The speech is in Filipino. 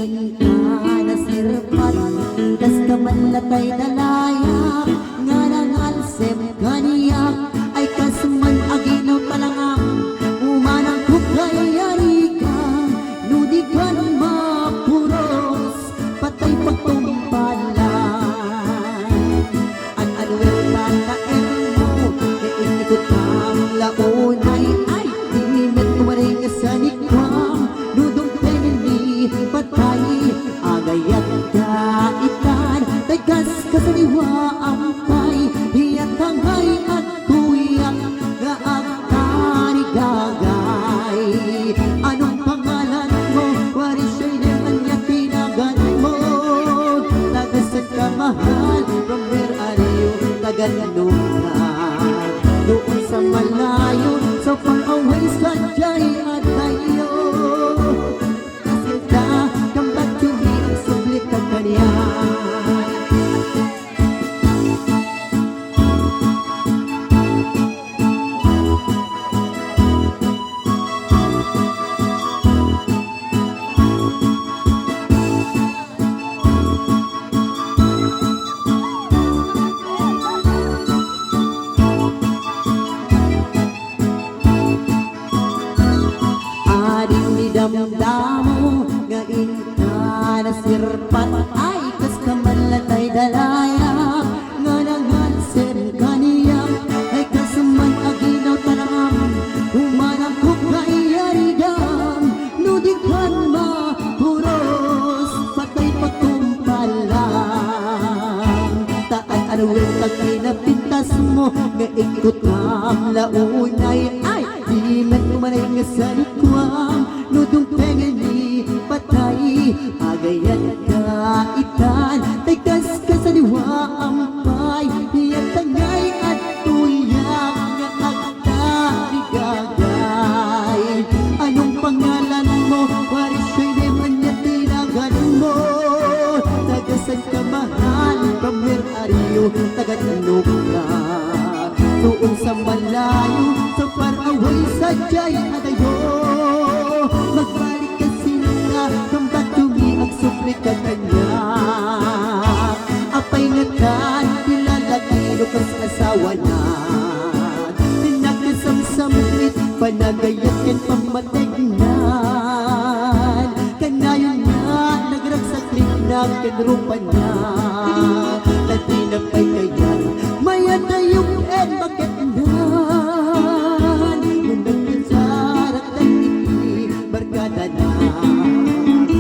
ngain ka nasirpat das kamanlatay dalaya nga nangalsem kaniyak ay kasman aginaw talangam umanang kukayari ka nudikan mapuros patay pagtumpalan an anwel tataen mo ikot ang launay ay dinit kumaring sanikwam nudong penili patay agayat kaitan tegas kasaniwa ampay hiyat hangay at tuyak gaagtani gagay anong pangalan mo wari siya'y naman niya tinagan mo tagasad ka mahal from where are you taganungan doon sa malayo sa pang-away sa jay at tayo kasinta come back to me ang sublit ka kanya. Damdamo ngain ka nasirpat ay kas kamalatay dalaya nga nangansen kaniyak ay kasman aginaw tanam humanang kukayarigam nudikan mapuros patay pagkumpalang taan anawin tag pinapintas mo nga ikot ang launay ay di man kumanay nga sanikwam nudong pengeni patay agayan kaitan tegas kasaniwa ampay hiyat tangay at tuyak nga agtarigagay anong pangalan mo wari siya'y naman niya tinagan mo tagasan ka mahal from where are you taganunog ka doon sa malayo sa far away sa jay adayo magbalik ka sila come back to me ang supli ka kanya apay nga kan pilalagino kas asawa na tinagkasamsamit panagayat ken pamategnan kanayon nga nagragsaklit na kenrupan na tatinapay kayan mayan na yung bakit nan nung nagpinsarak tayo barkada na